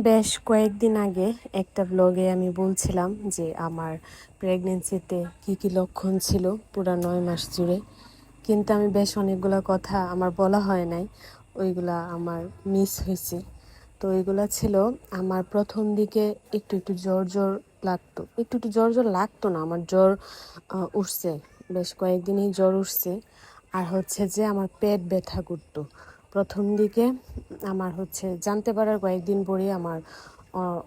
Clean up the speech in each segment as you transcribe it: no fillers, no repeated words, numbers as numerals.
বেশ কয়েকদিন আগে একটা ব্লগে আমি বলছিলাম যে আমার প্রেগনেন্সিতে কি কি লক্ষণ ছিল পুরো 9 মাস জুড়ে, কিন্তু আমি বেশ অনেকগুলো কথা আমার বলা হয় নাই, ওইগুলা আমার মিস হয়েছে। তো ওইগুলা ছিল, আমার প্রথম দিকে একটু একটু জ্বর জ্বর লাগতো, একটু একটু জ্বর জ্বর লাগতো না, আমার জ্বর উঠছে, বেশ কয়েকদিনই জ্বর উঠছে। আর হচ্ছে যে আমার পেট ব্যথা করতো প্রথম দিকে। আমার হচ্ছে জানতে পারার কয়েকদিন পরেই আমার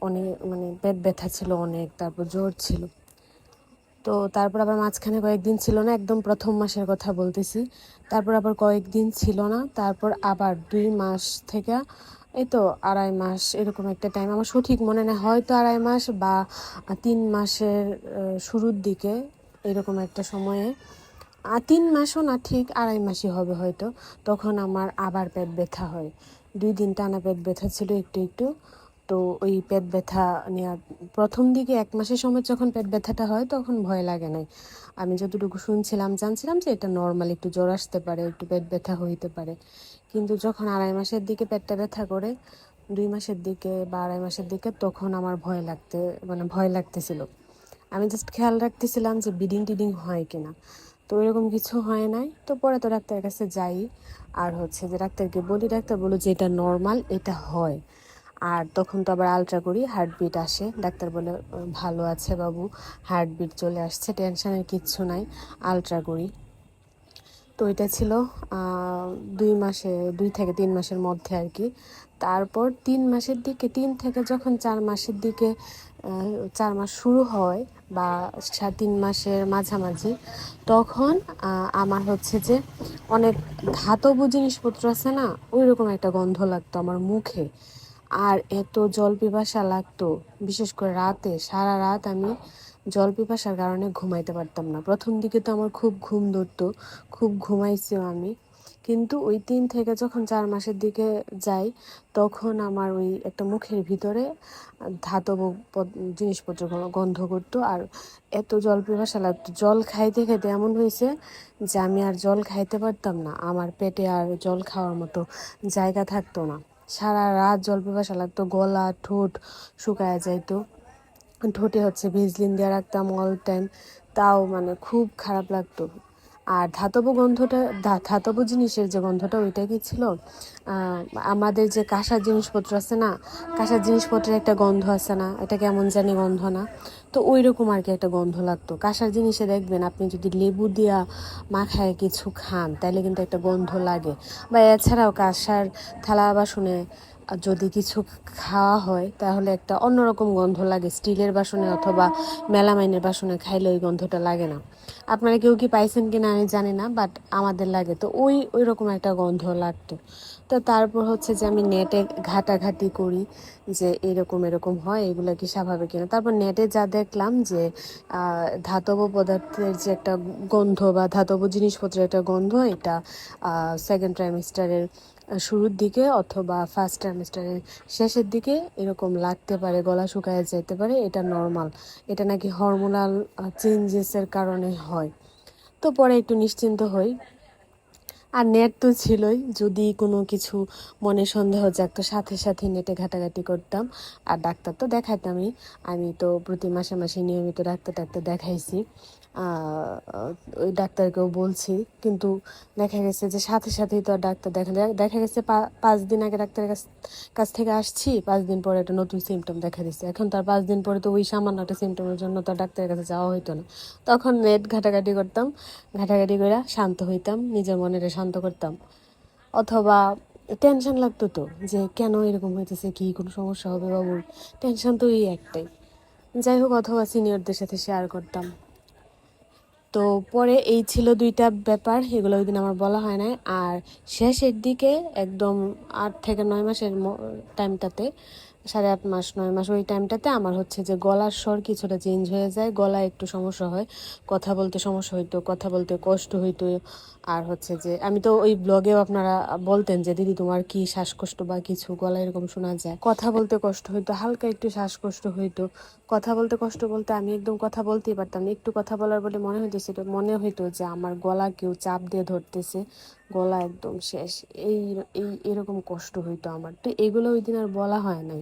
অনেক মানে পেট ব্যথা ছিল অনেক, তারপর জ্বর ছিল। তো তারপর আবার মাঝখানে কয়েকদিন ছিল না, একদম প্রথম মাসের কথা বলতেছি। তারপর আবার কয়েকদিন ছিল না, তারপর আবার 2 মাস থেকে এই তো 2.5 মাস এরকম একটা টাইম, আমার সঠিক মনে নেই, হয়তো 2.5 মাস বা 3 মাসের শুরুর দিকে এরকম একটা সময়ে, 3 মাসও না, ঠিক 2.5 মাসই হবে হয়তো। তখন আমার আবার পেট ব্যথা হয়, 2 দিন টানা পেট ব্যথা ছিল একটু একটু। তো ওই পেট ব্যথা নেওয়ার প্রথম দিকে 1 মাসের সময় যখন পেট ব্যথাটা হয় তখন ভয় লাগে নাই, আমি যতটুকু শুনছিলাম জানছিলাম যে এটা নর্মাল, একটু জ্বর আসতে পারে, একটু পেট ব্যথা হইতে পারে। কিন্তু যখন 2.5 মাসের দিকে পেটটা ব্যথা করে, 2 মাসের দিকে বা 2.5 মাসের দিকে, তখন আমার ভয় লাগতেছিল। আমি জাস্ট খেয়াল রাখতেছিলাম যে ব্লিডিং টিডিং হয় কিনা, তো এরকম কিছু হয় নাই। তো পরে তো ডাক্তারের কাছে যাই, আর হচ্ছে যে ডাক্তারকে বলি, ডাক্তার বলো যে এটা নর্মাল, এটা হয়। আর তখন তো আবার আলট্রা করি, হার্টবিট আসে, ডাক্তার বলে ভালো আছে বাবু, হার্টবিট চলে আসছে, টেনশনের কিচ্ছু নাই, আলট্রা করি। তো এটা ছিল 2 মাসে, 2 থেকে 3 মাসের মধ্যে আর কি। তারপর 3 মাসের দিকে, 3 থেকে যখন 4 মাসের দিকে, 4 মাস শুরু হয় বা 3 মাসের মাঝামাঝি, তখন আমার হচ্ছে যে অনেক ধাতব জিনিসপত্র আছে না, ওই রকম একটা গন্ধ লাগতো আমার মুখে। আর এত জল পিপাসা লাগতো, বিশেষ করে রাতে, সারা রাত আমি জল পিপাসার কারণে ঘুমাইতে পারতাম না। প্রথম দিকে তো আমার খুব ঘুম ধরতো, খুব ঘুমাইছিও আমি। কিন্তু ওই 3 থেকে যখন 4 মাসের দিকে যাই, তখন আমার ওই একটা মুখের ভিতরে ধাতব জিনিসপত্র গন্ধ করতো, আর এত জল পিপাসা লাগতো, জল খাইতে খাইতে এমন হয়েছে যে আমি আর জল খাইতে পারতাম না, আমার পেটে আর জল খাওয়ার মতো জায়গা থাকতো না। সারা রাত জল পিপাসা লাগতো, গলা ঠোঁট শুকায় যাইতো, ঠোঁটে হচ্ছে ভেজলিন দিয়ে রাখতাম অল টাইম, তাও খুব খারাপ লাগতো। আর ধাতব জিনিসের যে গন্ধটা, ওইটা কি ছিল, আমাদের যে কাঁসার জিনিসপত্র আছে না, কাঁসার জিনিসপত্রের একটা গন্ধ আছে না, এটা কেমন জানি গন্ধ না, তো ওই রকম আর কি একটা গন্ধ লাগতো। কাঁসার জিনিসে দেখবেন আপনি যদি লেবু দিয়া মাখায় কিছু খান তাহলে কিন্তু একটা গন্ধ লাগে, বা এছাড়াও কাঁসার থালা বাসনে যদি কিছু খাওয়া হয় তাহলে একটা অন্যরকম গন্ধ লাগে, স্টিলের বাসনে অথবা মেলামাইনের বাসনে খাইলে ওই গন্ধটা লাগে না। আপনারা কেউ কি পাইছেন কিনা আমি জানি না, বাট আমাদের লাগে। তো ওই রকম একটা গন্ধ লাগতো। তো তারপর হচ্ছে যে আমি নেটে ঘাটাঘাটি করি যে এরকম এরকম হয়, এগুলো কি স্বাভাবিক কিনা। তারপর নেটে যা দেখলাম যে ধাতব পদার্থের যে একটা গন্ধ বা ধাতব জিনিসপত্রের একটা গন্ধ, এটা সেকেন্ড ট্রাইমেস্টারের শুরুর দিকে অথবা ফার্স্ট ট্রাইমেস্টারের শেষের দিকে এরকম লাগতে পারে, গলা শুকায় যেতে পারে, এটা নর্মাল, এটা নাকি হরমোনাল চেঞ্জেসের কারণে হয়। তো পরে একটু নিশ্চিন্ত হই। আর নেট তো ছিলই, যদি কোনো কিছু মনে সন্দেহ জাগতো সাথে সাথে নেটে ঘাটাঘাটি করতাম। আর ডাক্তার তো দেখাতামই, আমি তো প্রতি মাসে মাসে নিয়মিত ডাক্তার দেখাইছি, ওই ডাক্তারকেও বলছি। কিন্তু দেখা গেছে যে সাথে সাথেই তো আর ডাক্তার দেখা গেছে 5 দিন আগে ডাক্তারের কাছ থেকে আসছি, 5 দিন পরে একটা নতুন সিমটম দেখা দিচ্ছে। এখন তার 5 দিন পরে তো ওই সামান্য একটা সিমটমের জন্য তো ডাক্তারের কাছে যাওয়া হইতো না। তখন নেট ঘাটাঘাটি করতাম, ঘাটাঘাটি করে শান্ত হইতাম, নিজের মনের শান্ত করতাম। অথবা টেনশন লাগতো তো, যে কেন এরকম হইতেছে, কি কোনো সমস্যা হবে বাবুর, টেনশন তো এই একটাই। যাই হোক, অথবা সিনিয়রদের সাথে শেয়ার করতাম। তো পরে এই ছিল 2টা ব্যাপার, এগুলো ওই দিন আমার বলা হয় নাই। আর শেষের দিকে একদম 8 থেকে 9 মাসের টাইমটাতে, 8.5 মাস 9 মাস, ওই টাইমটাতে আমার হচ্ছে যে গলার স্বর কিছুটা চেঞ্জ হয়ে যায়, গলায় একটু সমস্যা হয়, কথা বলতে সমস্যা হইতো, কথা বলতে কষ্ট হইতো। আর হচ্ছে যে আমি তো ওই ব্লগেও আপনারা বলতেন যে দিদি তোমার কি শ্বাসকষ্ট বা কিছু, গলা এরকম শোনা যায়, কথা বলতে কষ্ট হইতো, হালকা একটু শ্বাসকষ্ট হইতো। কথা বলতে কষ্ট বলতে আমি একদম কথা বলতেই পারতাম না, একটু কথা বলার বলে মনে হইতো যে আমার গলা কেউ চাপ দিয়ে ধরতেছে, গলা একদম শেষ, এই এই এরকম কষ্ট হইতো আমার। তো এগুলো ওই দিন আর বলা হয় নাই।